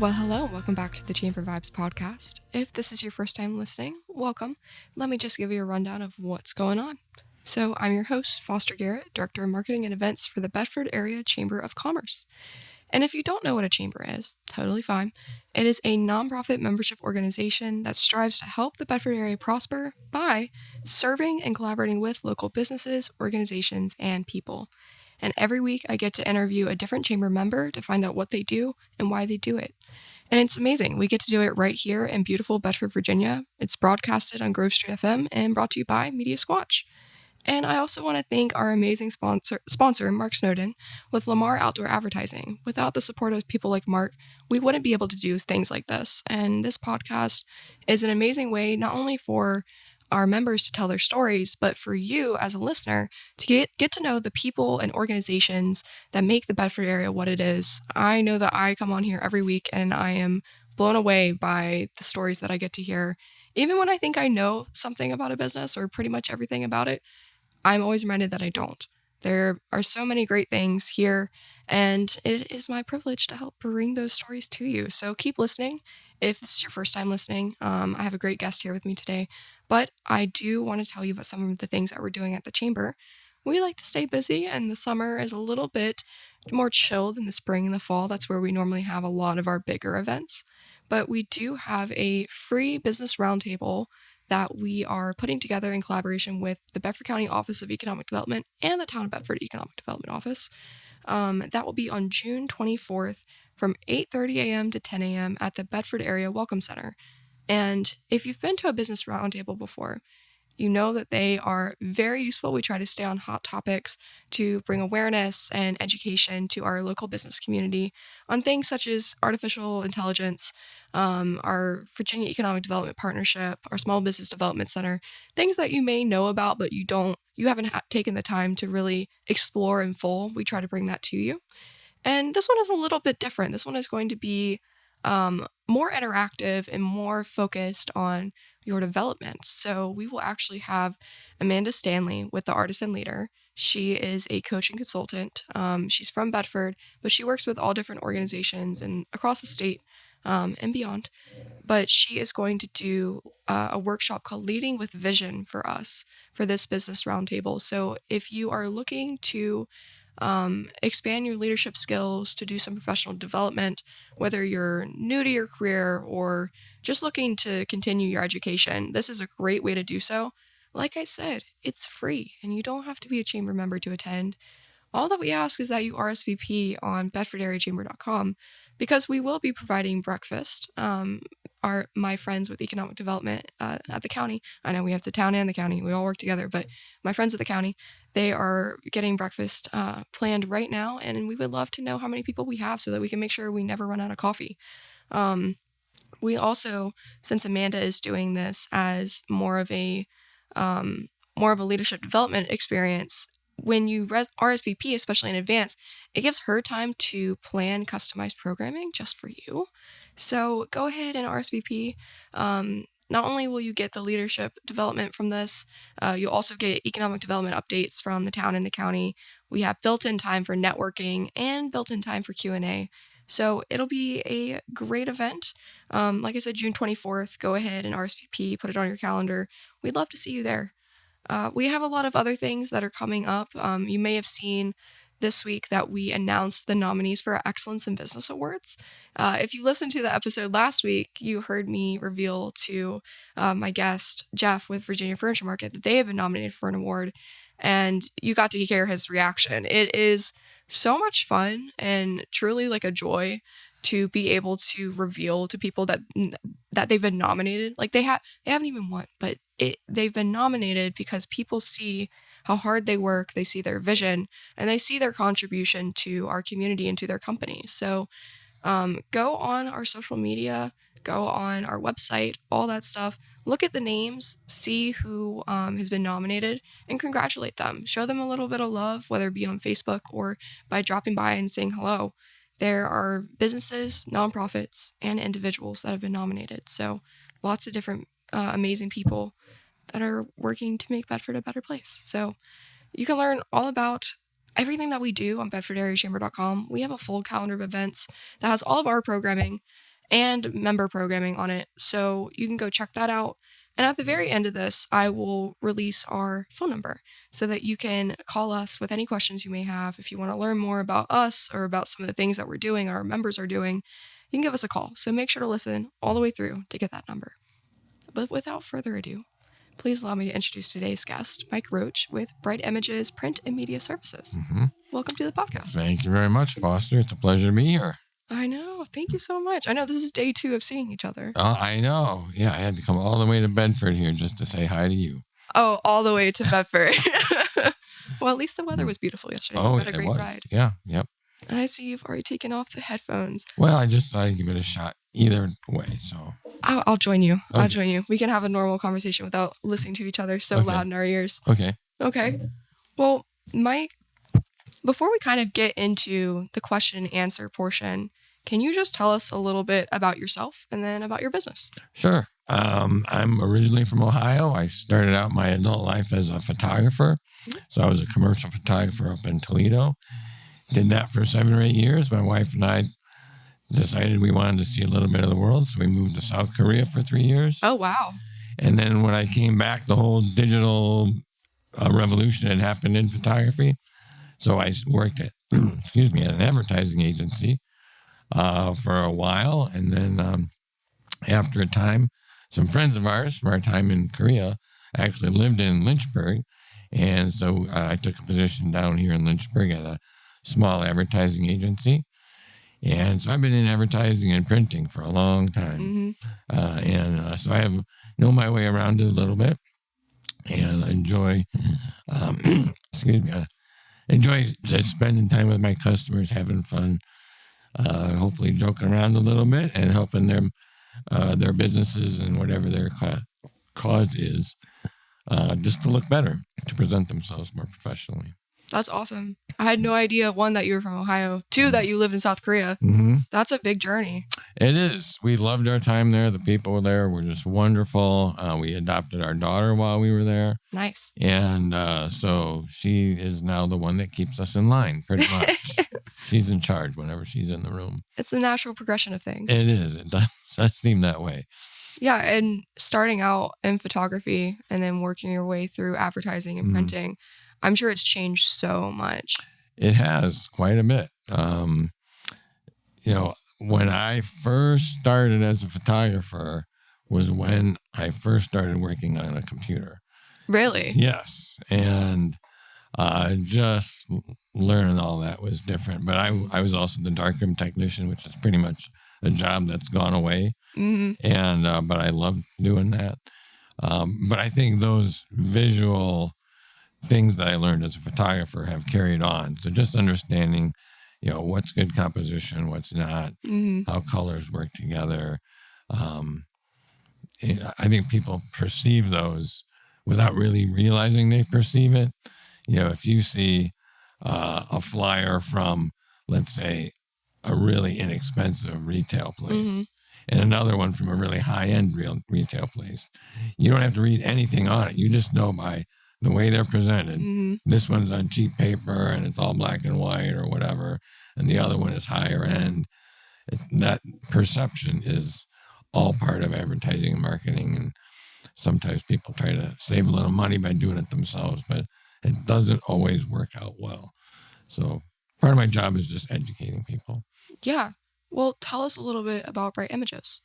Well, hello, and welcome back to the Chamber Vibes podcast. If this is your first time listening, welcome. Let me just give you a rundown of what's going on. So, I'm your host, Foster Garrett, Director of Marketing and Events for the Bedford Area Chamber of Commerce. And if you don't know what a chamber is, totally fine. It is a nonprofit membership organization that strives to help the Bedford area prosper by serving and collaborating with local businesses, organizations, and people. And every week I get to interview a different chamber member to find out what they do and why they do it. And it's amazing. We get to do it right here in beautiful Bedford, Virginia. It's broadcasted on Grove Street FM and brought to you by Media Squatch. And I also want to thank our amazing sponsor, Mark Snowden, with Lamar Outdoor Advertising. Without the support of people like Mark, we wouldn't be able to do things like this. And this podcast is an amazing way not only for our members to tell their stories, but for you as a listener to get to know the people and organizations that make the Bedford area what it is. I know that I come on here every week and I am blown away by the stories that I get to hear. Even when I think I know something about a business or pretty much everything about it, I'm always reminded that I don't. There are so many great things here, and it is my privilege to help bring those stories to you. So keep listening. If this is your first time listening, I have a great guest here with me today, but I do want to tell you about some of the things that we're doing at the Chamber. We like to stay busy, and the summer is a little bit more chill than the spring and the fall. That's where we normally have a lot of our bigger events. But we do have a free business roundtable that we are putting together in collaboration with the Bedford County Office of Economic Development and the Town of Bedford Economic Development Office. That will be on June 24th from 8:30 a.m. to 10 a.m. at the Bedford Area Welcome Center. And if you've been to a business roundtable before, you know that they are very useful. We try to stay on hot topics to bring awareness and education to our local business community on things such as artificial intelligence, our Virginia Economic Development Partnership, our Small Business Development Center, things that you may know about, but you haven't taken the time to really explore in full. We try to bring that to you. And this one is a little bit different. This one is going to be more interactive and more focused on your development. So we will actually have Amanda Stanley with the Artisan Leader. She is a coach and consultant. She's from Bedford, but she works with all different organizations and across the state and beyond. But she is going to do a workshop called Leading with Vision for us for this business roundtable. So if you are looking to expand your leadership skills, to do some professional development, whether you're new to your career or just looking to continue your education, this is a great way to do so. Like I said, it's free and you don't have to be a chamber member to attend. All that we ask is that you RSVP on bedfordareachamber.com because we will be providing breakfast. My friends with economic development at the county, I know we have the town and the county, we all work together, but my friends at the county, they are getting breakfast planned right now, and we would love to know how many people we have so that we can make sure we never run out of coffee. We also, since Amanda is doing this as more of a leadership development experience, when you RSVP, especially in advance, it gives her time to plan customized programming just for you. So go ahead and RSVP. Not only will you get the leadership development from this, you'll also get economic development updates from the town and the county. We have built-in time for networking and built-in time for Q&A. So it'll be a great event. Like I said, June 24th, go ahead and RSVP, put it on your calendar. We'd love to see you there. We have a lot of other things that are coming up. You may have seen this week that we announced the nominees for our Excellence in Business Awards. If you listened to the episode last week, you heard me reveal to my guest, Jeff, with Virginia Furniture Market, that they have been nominated for an award, and you got to hear his reaction. It is so much fun and truly like a joy to be able to reveal to people that they've been nominated. Like they haven't even won, but they've been nominated because people see how hard they work, they see their vision, and they see their contribution to our community and to their company. So go on our social media, go on our website, all that stuff. Look at the names, see who has been nominated, and congratulate them. Show them a little bit of love, whether it be on Facebook or by dropping by and saying hello. There are businesses, nonprofits, and individuals that have been nominated. So lots of different amazing people that are working to make Bedford a better place. So you can learn all about everything that we do on bedfordareachamber.com. We have a full calendar of events that has all of our programming, and member programming on it. So you can go check that out. And at the very end of this, I will release our phone number so that you can call us with any questions you may have. If you want to learn more about us or about some of the things that we're doing, our members are doing, you can give us a call. So make sure to listen all the way through to get that number. But without further ado, please allow me to introduce today's guest, Mike Roach with Bright Images Print and Media Services. Welcome to the podcast. Thank you very much, Foster. It's a pleasure to be here. I know. Thank you so much. I know this is day 2 of seeing each other. I know. Yeah, I had to come all the way to Bedford here just to say hi to you. Oh, all the way to Bedford. Well, at least the weather was beautiful yesterday. Oh, We had a it great was. ride. Yeah, yep. And I see you've already taken off the headphones. Well, I just thought I'd give it a shot either way, so. I'll join you. Okay. I'll join you. We can have a normal conversation without listening to each other so Okay. loud in our ears. Okay. Okay. Well, Mike, before we kind of get into the question and answer portion, can you just tell us a little bit about yourself and then about your business? Sure. I'm originally from Ohio. I started out my adult life as a photographer. So I was a commercial photographer up in Toledo. Did that for 7 or 8 years. My wife and I decided we wanted to see a little bit of the world. So we moved to South Korea for 3 years. Oh, wow. And then when I came back, the whole digital revolution had happened in photography. So I worked at, at an advertising agency for a while. And then after a time, some friends of ours from our time in Korea actually lived in Lynchburg. And so I took a position down here in Lynchburg at a small advertising agency. And so I've been in advertising and printing for a long time. So I know my way around it a little bit and enjoy, enjoy just spending time with my customers, having fun, hopefully joking around a little bit and helping them, their businesses and whatever their cause is, just to look better, to present themselves more professionally. That's awesome. I had no idea, 1, that you were from Ohio, 2, that you lived in South Korea. That's a big journey. It is. We loved our time there. The people there were just wonderful. We adopted our daughter while we were there. Nice. And so she is now the one that keeps us in line, pretty much. She's in charge whenever she's in the room. It's the natural progression of things. It is. It does seem that way. Yeah, and starting out in photography and then working your way through advertising and printing, I'm sure it's changed so much. It has quite a bit. When I first started as a photographer was when I first started working on a computer. Really? Yes. And just learning all that was different. But I was also the darkroom technician, which is pretty much a job that's gone away. And but I loved doing that. But I think those visual things that I learned as a photographer have carried on. So just understanding, what's good composition, what's not, how colors work together. I think people perceive those without really realizing they perceive it. If you see a flyer from, let's say, a really inexpensive retail place and another one from a really high-end retail place, you don't have to read anything on it. You just know by the way they're presented. This one's on cheap paper and it's all black and white or whatever, and the other one is higher end. That perception is all part of advertising and marketing, and sometimes people try to save a little money by doing it themselves, but it doesn't always work out well. So part of my job is just educating people. Yeah. Well, tell us a little bit about Bright Images.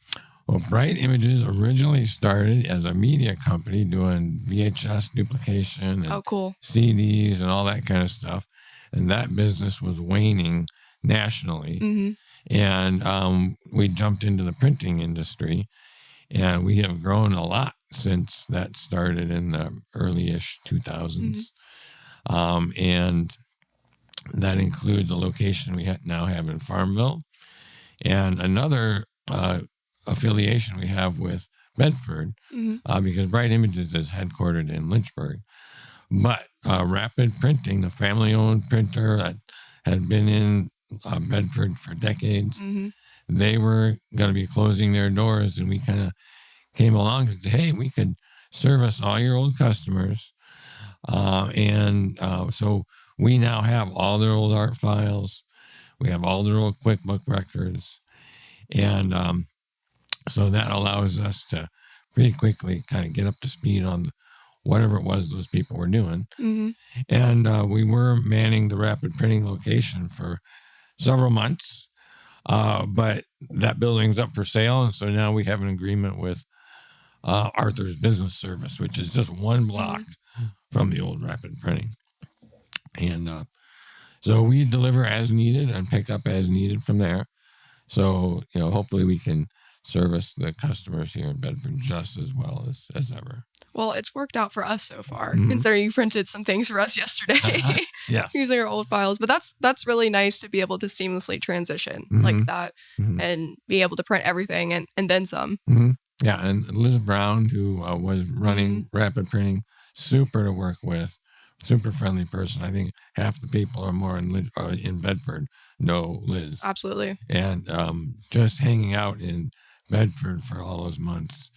Well, Bright Images originally started as a media company doing VHS duplication and cool. CDs and all that kind of stuff. And that business was waning nationally. And we jumped into the printing industry, and we have grown a lot since that started in the early-ish 2000s. And that includes a location we now have in Farmville, and another affiliation we have with Bedford, because Bright Images is headquartered in Lynchburg. But Rapid Printing, the family-owned printer that had been in Bedford for decades, they were going to be closing their doors, and we kind of came along and said, hey, we could service all your old customers. So we now have all their old art files. We have all their old QuickBook records. And So that allows us to pretty quickly kind of get up to speed on whatever it was those people were doing. Mm-hmm. And we were manning the rapid printing location for several months. But that building's up for sale. And so now we have an agreement with Arthur's Business Service, which is just one block from the old rapid printing. And so we deliver as needed and pick up as needed from there. So, hopefully we can service the customers here in Bedford just as well as ever. Well, it's worked out for us so far, considering you printed some things for us yesterday. Yes. Using our old files. But that's really nice to be able to seamlessly transition like that and be able to print everything and then some. Yeah, and Liz Brown, who was running rapid printing, super to work with, super friendly person. I think half the people or more in Bedford know Liz. Absolutely. And just hanging out in Bedford for all those months,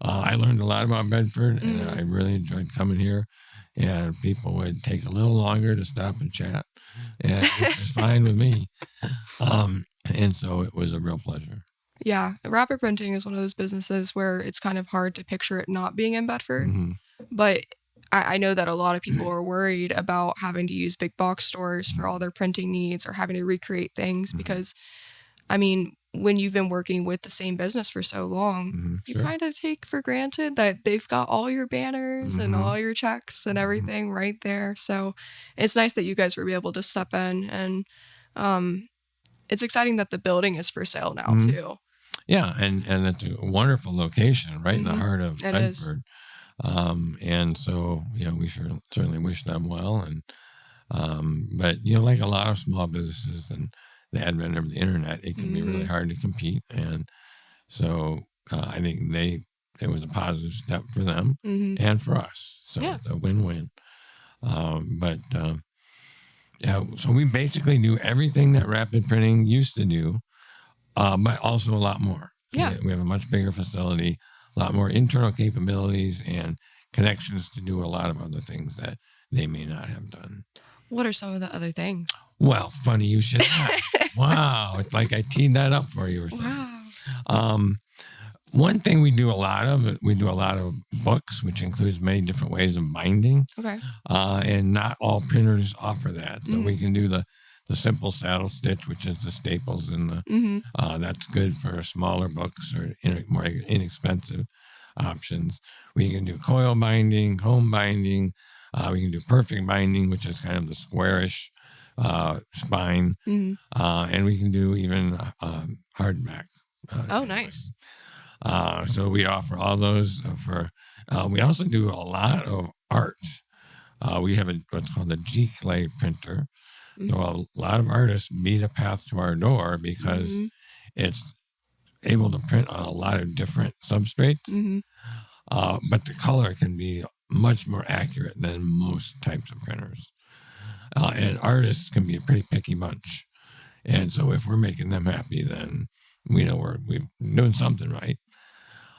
I learned a lot about Bedford, and I really enjoyed coming here. And people would take a little longer to stop and chat, and it was fine with me. And so it was a real pleasure. Yeah, rapid printing is one of those businesses where it's kind of hard to picture it not being in Bedford. But I know that a lot of people are worried about having to use big box stores for all their printing needs or having to recreate things because, I mean, when you've been working with the same business for so long, you kind of take for granted that they've got all your banners and all your checks and everything right there. So it's nice that you guys were able to step in, and it's exciting that the building is for sale now too. Yeah, and it's a wonderful location right in the heart of Bedford. And so, we certainly wish them well. But, like a lot of small businesses and the advent of the internet, it can be really hard to compete. And so I think it was a positive step for them and for us. So it's a win-win. So we basically do everything that rapid printing used to do, but also a lot more. Yeah. We have a much bigger facility, a lot more internal capabilities and connections to do a lot of other things that they may not have done. What are some of the other things? Well, funny you should ask. Wow. It's like I teed that up for you or something. Wow. One thing we do a lot of books, which includes many different ways of binding. Okay. And not all printers offer that. So we can do the simple saddle stitch, which is the staples in the, that's good for smaller books or more inexpensive options. We can do coil binding, comb binding. We can do perfect binding, which is kind of the squarish spine. And we can do even hardback. Oh, nice. So we offer all those we also do a lot of art. We have what's called a G-clay printer. So a lot of artists meet a path to our door because it's able to print on a lot of different substrates. But the color can be much more accurate than most types of printers. And artists can be a pretty picky bunch. And so if we're making them happy, then we know we're doing something right.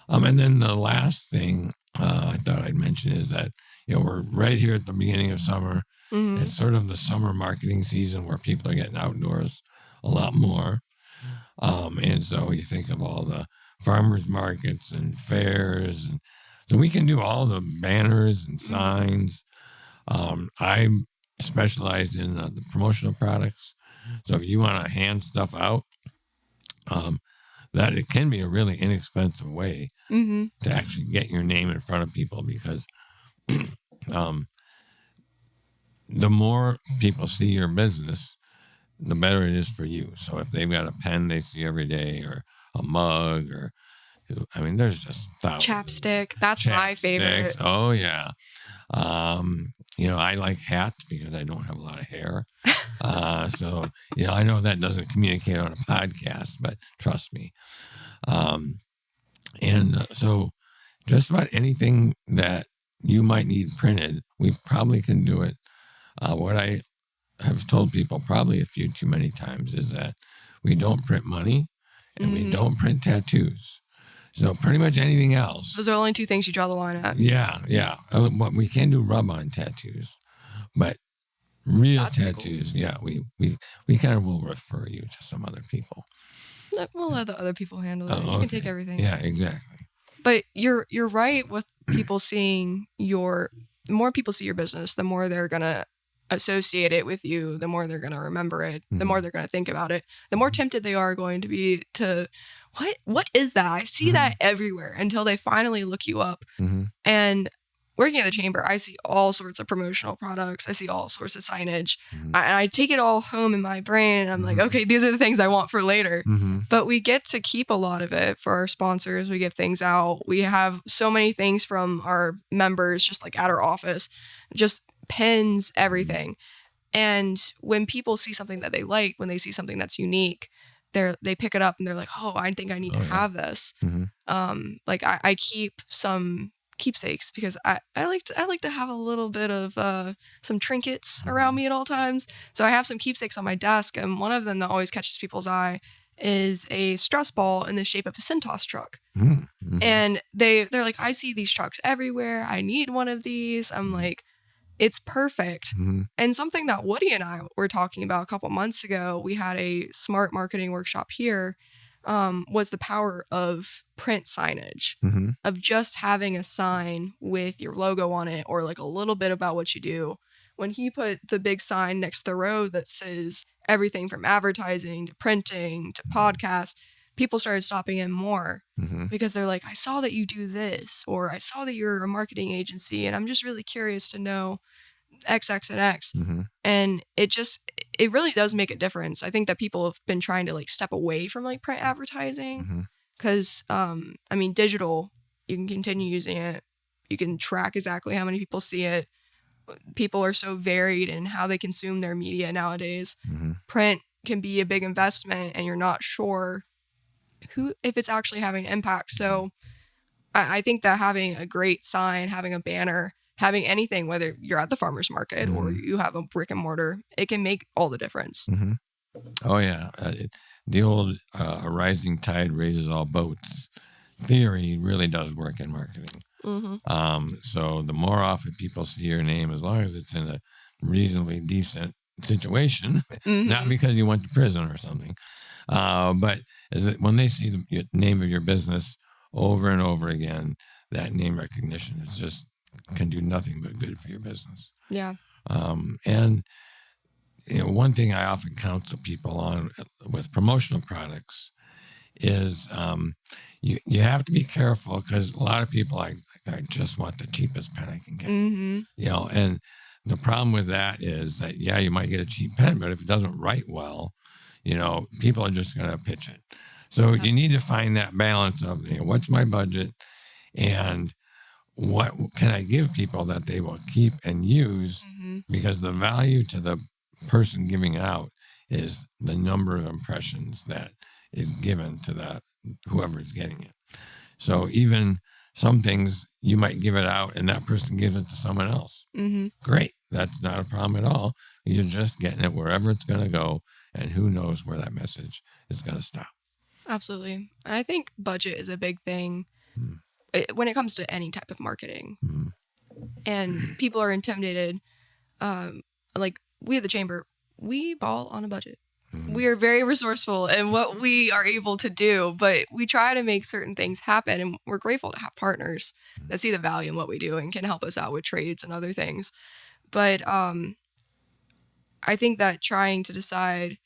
And then the last thing I thought I'd mention is that, we're right here at the beginning of summer. It's sort of the summer marketing season where people are getting outdoors a lot more. And so you think of all the farmers markets and fairs. And so we can do all the banners and signs. I'm specialized in the promotional products. So if you want to hand stuff out, that it can be a really inexpensive way to actually get your name in front of people because the more people see your business, the better it is for you. So if they've got a pen they see every day or a mug or, there's just thousands. Chapstick. That's my favorite. Oh, yeah. I like hats because I don't have a lot of hair. So, I know that doesn't communicate on a podcast, but trust me. So just about anything that you might need printed, we probably can do it. What I have told people probably a few too many times is that we don't print money and we don't print tattoos. So pretty much anything else. Those are only two things you draw the line at. Yeah. We can do rub-on tattoos, but Real That's pretty cool. tattoos. Yeah, we kind of will refer you to some other people. We'll let the other people handle it. Oh, You can take everything. Yeah, exactly. But you're right with people seeing the more people see your business, the more they're gonna associate it with you, the more they're gonna remember it, the more they're gonna think about it, the more tempted they are going to be to what is that? I see that everywhere until they finally look you up. And working at the chamber, I see all sorts of promotional products. I see all sorts of signage. And I take it all home in my brain. And I'm like, okay, these are the things I want for later. But we get to keep a lot of it for our sponsors. We give things out. We have so many things from our members, just like at our office, just pins, everything. And when people see something that they like, when they see something that's unique, they pick it up and they're like, oh, I think I need to have this. Like I keep some keepsakes because I like to have a little bit of some trinkets around me at all times. So I have some keepsakes on my desk, and one of them that always catches people's eye is a stress ball in the shape of a Centos truck. And they're like, I see these trucks everywhere. I need one of these. I'm like, it's perfect. And something that Woody and I were talking about a couple months ago, we had a smart marketing workshop here, was the power of print signage, of just having a sign with your logo on it or like a little bit about what you do. When he put the big sign next to the road that says everything from advertising to printing to podcasts, people started stopping in more because they're like, I saw that you do this, or I saw that you're a marketing agency, and I'm just really curious to know X, X, and X. And it really does make a difference. I think that people have been trying to like step away from like print advertising because, I mean, digital, you can continue using it. You can track exactly how many people see it. People are so varied in how they consume their media nowadays. Print can be a big investment and you're not sure if it's actually having an impact. So I think that having a great sign, having a banner, having anything, whether you're at the farmer's market or you have a brick and mortar, it can make all the difference. Oh, yeah. The old a rising tide raises all boats theory really does work in marketing. So the more often people see your name, as long as it's in a reasonably decent situation, not because you went to prison or something, but when they see the name of your business over and over again, that name recognition is just can do nothing but good for your business. Yeah. And one thing I often counsel people on with promotional products is you have to be careful because a lot of people I just want the cheapest pen I can get. And the problem with that is that you might get a cheap pen, but if it doesn't write well, people are just going to pitch it. So you need to find that balance of what's my budget and what can I give people that they will keep and use, because the value to the person giving out is the number of impressions that is given to that whoever is getting it. So even some things you might give it out and that person gives it to someone else. Great. That's not a problem at all. You're just getting it wherever it's going to go, and who knows where that message is going to stop. Absolutely. And I think budget is a big thing when it comes to any type of marketing. And people are intimidated. Like we at the chamber, we ball on a budget. We are very resourceful in what we are able to do, but we try to make certain things happen, and we're grateful to have partners that see the value in what we do and can help us out with trades and other things. But I think that trying to decide,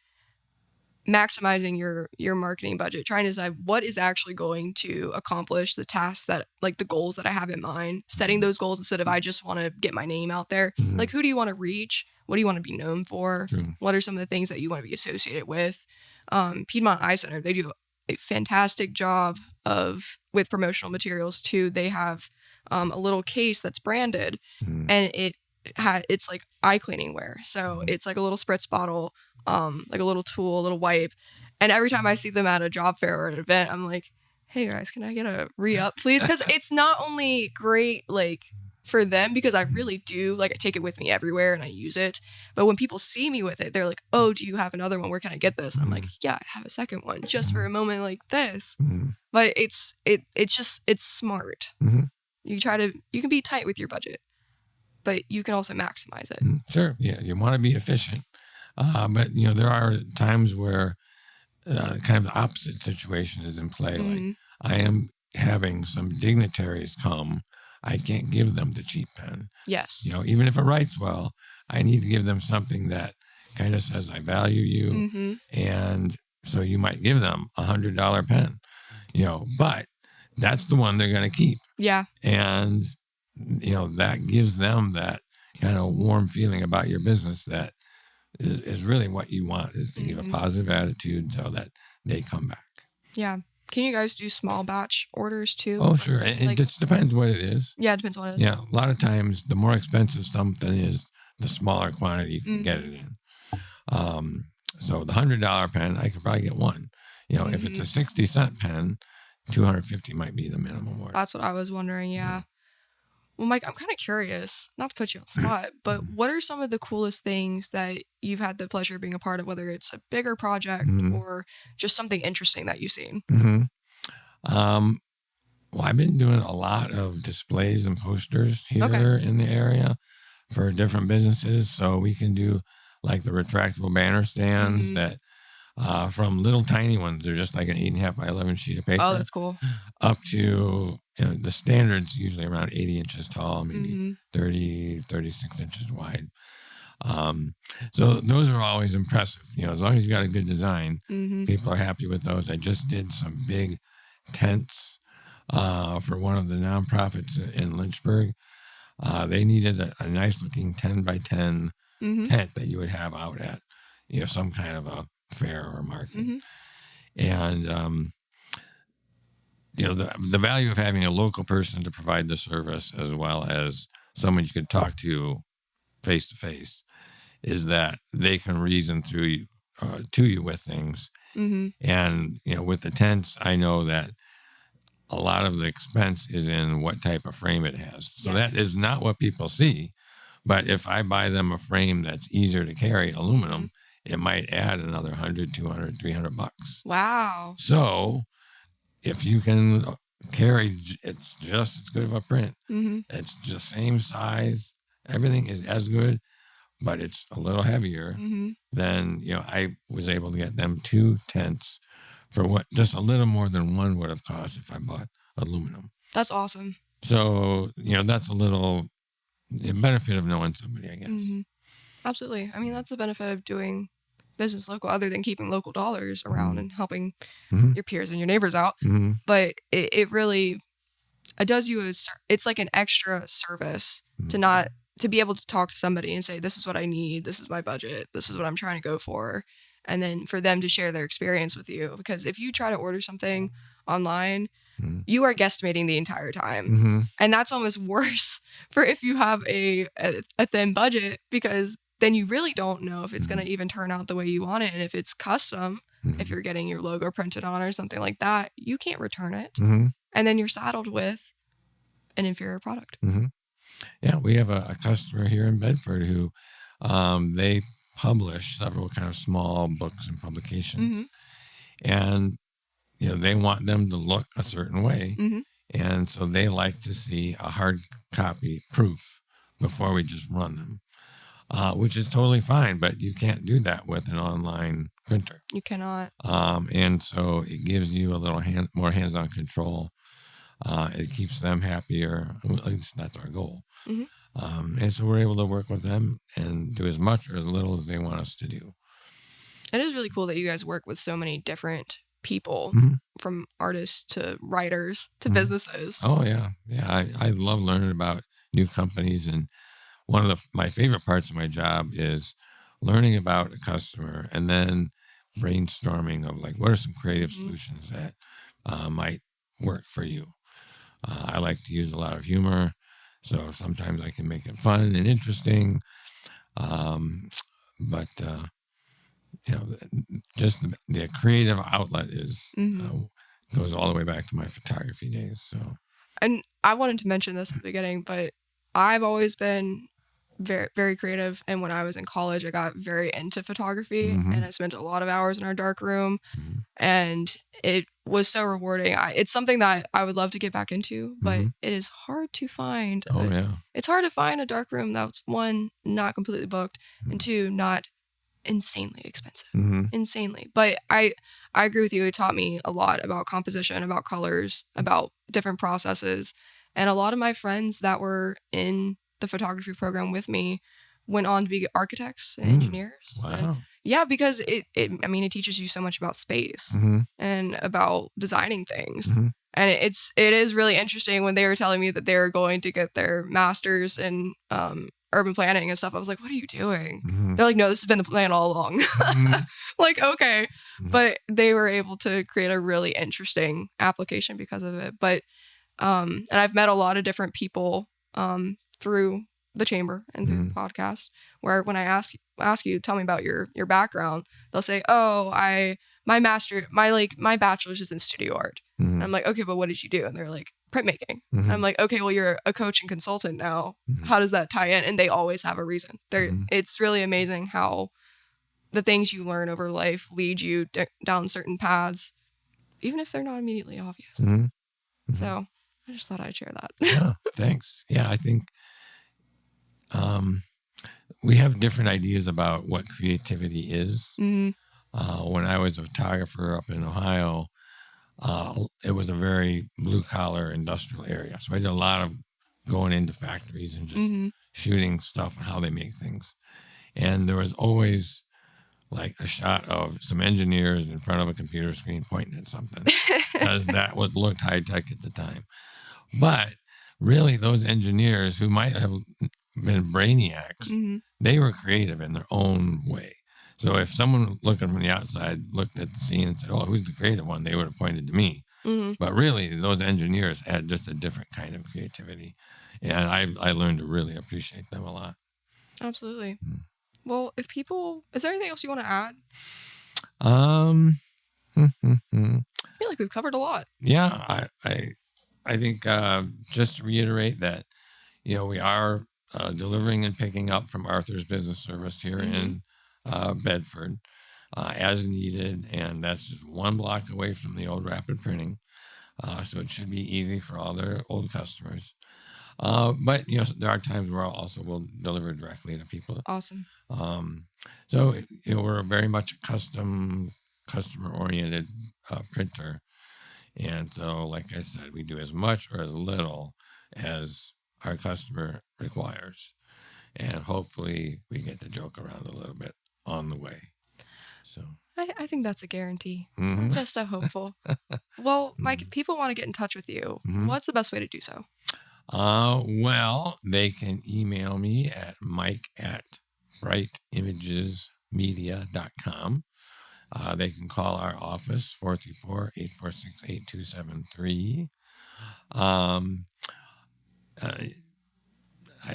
maximizing your marketing budget, trying to decide what is actually going to accomplish the tasks that, like the goals that I have in mind, setting those goals instead of I just want to get my name out there. Like, who do you want to reach? What do you want to be known for? What are some of the things that you want to be associated with? Piedmont Eye Center, they do a fantastic job with promotional materials too. They have a little case that's branded, and it's like eye cleaning wear. So it's like a little spritz bottle, like a little tool, a little wipe. And every time I see them at a job fair or an event, I'm like, hey guys, can I get a re-up, please? Because it's not only great like for them, because I really do, like I take it with me everywhere and I use it. But when people see me with it, they're like, oh, do you have another one? Where can I get this? And I'm like, yeah, I have a second one just for a moment like this. But it's smart. You can be tight with your budget, but you can also maximize it. Sure. Yeah. You want to be efficient. But, there are times where kind of the opposite situation is in play. Like I am having some dignitaries come. I can't give them the cheap pen. Yes. Even if it writes well, I need to give them something that kind of says I value you. And so you might give them $100 pen, but that's the one they're going to keep. Yeah. And, that gives them that kind of warm feeling about your business that is really what you want, is to give a positive attitude so that they come back. Yeah. Can you guys do small batch orders too? Oh, sure. And it just depends what it is. Yeah, it depends on what it is. Yeah. A lot of times, the more expensive something is, the smaller quantity you can get it in. So the $100 pen, I could probably get one. If it's a 60-cent pen, 250 might be the minimum order. That's what I was wondering. Yeah. Well, Mike, I'm kind of curious, not to put you on the spot, but what are some of the coolest things that you've had the pleasure of being a part of, whether it's a bigger project or just something interesting that you've seen? Well, I've been doing a lot of displays and posters here in the area for different businesses. So we can do like the retractable banner stands that from little tiny ones, they're just like an 8.5 by 11 sheet of paper. Oh, that's cool. Up to, the standard's usually around 80 inches tall, maybe 30, 36 inches wide. So those are always impressive. As long as you got a good design, people are happy with those. I just did some big tents for one of the nonprofits in Lynchburg. They needed a nice looking 10 by 10 tent that you would have out at, some kind of a fair or market. And, the value of having a local person to provide the service as well as someone you could talk to face to face is that they can reason through to you with things. And, with the tents, I know that a lot of the expense is in what type of frame it has. So that is not what people see. But if I buy them a frame that's easier to carry, aluminum, it might add another $100, $200, $300. Wow. So if you can carry, it's just as good of a print. It's just same size. Everything is as good, but it's a little heavier. Then, I was able to get them 2 tents for what just a little more than one would have cost if I bought aluminum. That's awesome. So, that's a little benefit of knowing somebody, I guess. Absolutely. I mean, that's the benefit of doing business local, other than keeping local dollars around and helping your peers and your neighbors out. But it really, it does you it's like an extra service to be able to talk to somebody and say, this is what I need, this is my budget, this is what I'm trying to go for. And then for them to share their experience with you. Because if you try to order something online, you are guesstimating the entire time. And that's almost worse for if you have a thin budget, because then you really don't know if it's going to even turn out the way you want it. And if it's custom, if you're getting your logo printed on or something like that, you can't return it. And then you're saddled with an inferior product. Yeah, we have a customer here in Bedford who they publish several kind of small books and publications. And, they want them to look a certain way. And so they like to see a hard copy proof before we just run them. Which is totally fine, but you can't do that with an online printer. You cannot. And so it gives you a little more hands-on control. It keeps them happier. At least that's our goal. And so we're able to work with them and do as much or as little as they want us to do. It is really cool that you guys work with so many different people, from artists to writers to businesses. Oh, yeah. Yeah, I love learning about new companies, and one of my favorite parts of my job is learning about a customer and then brainstorming of like, what are some creative solutions that might work for you? I like to use a lot of humor, so sometimes I can make it fun and interesting. But just the creative outlet is goes all the way back to my photography days. So, and I wanted to mention this at the beginning, but I've always been very, very creative. And when I was in college, I got very into photography, and I spent a lot of hours in our dark room, and it was so rewarding. It's something that I would love to get back into, but it is hard to find. It's hard to find a dark room that's, one, not completely booked, and two, not insanely expensive. Insanely. But I agree with you. It taught me a lot about composition, about colors, about different processes. And a lot of my friends that were in the photography program with me went on to be architects and engineers. Wow. And yeah, because it teaches you so much about space and about designing things. And it is really interesting when they were telling me that they were going to get their master's in urban planning and stuff. I was like, what are you doing? They're like, no, this has been the plan all along. Like, okay. But they were able to create a really interesting application because of it. But and I've met a lot of different people through the chamber and through the podcast, where when I ask you, tell me about your background, they'll say, oh, my bachelor's is in studio art. And I'm like, okay, but what did you do? And they're like, printmaking. I'm like, okay, well, you're a coach and consultant now. How does that tie in? And they always have a reason. It's really amazing how the things you learn over life lead you down certain paths, even if they're not immediately obvious. So I just thought I'd share that. Yeah, thanks. Yeah, I think we have different ideas about what creativity is. When I was a photographer up in Ohio, it was a very blue-collar industrial area. So I did a lot of going into factories and just shooting stuff and how they make things. And there was always like a shot of some engineers in front of a computer screen pointing at something, because that looked high-tech at the time. But really, those engineers who might have been brainiacs, they were creative in their own way. So if someone looking from the outside looked at the scene and said, oh, who's the creative one? They would have pointed to me. But really, those engineers had just a different kind of creativity. And I learned to really appreciate them a lot. Absolutely. Well, is there anything else you want to add? I feel like we've covered a lot. Yeah, I think just to reiterate that, we are delivering and picking up from Arthur's Business Service here in Bedford as needed, and that's just one block away from the old Rapid Printing, so it should be easy for all their old customers. But there are times where also we'll deliver directly to people. Awesome. So we're very much a customer-oriented printer, and so like I said, we do as much or as little as our customer requires, and hopefully we get to joke around a little bit on the way. So I think that's a guarantee. I'm just a hopeful. Well, Mike, if people want to get in touch with you, what's the best way to do so? Well, they can email me at mike@brightimagesmedia.com. They can call our office, 434-846-8273.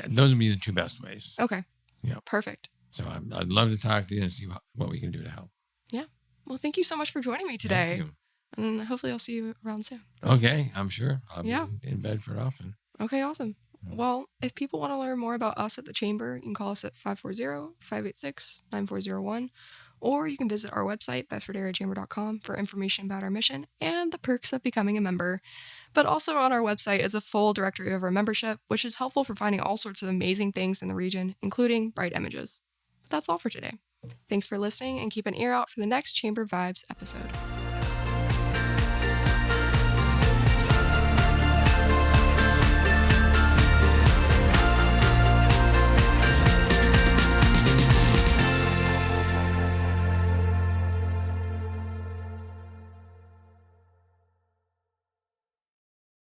Those would be the two best ways. Okay. Yeah. Perfect. So I'd love to talk to you and see what we can do to help. Yeah. Well, thank you so much for joining me today. Thank you. And hopefully I'll see you around soon. Okay, I'm sure. I'll be in Bedford often. Okay, awesome. Well, if people want to learn more about us at the Chamber, you can call us at 540-586-9401, or you can visit our website, bedfordareachamber.com, for information about our mission and the perks of becoming a member. But also on our website is a full directory of our membership, which is helpful for finding all sorts of amazing things in the region, including Bright Images. But that's all for today. Thanks for listening, and keep an ear out for the next Chamber Vibes episode.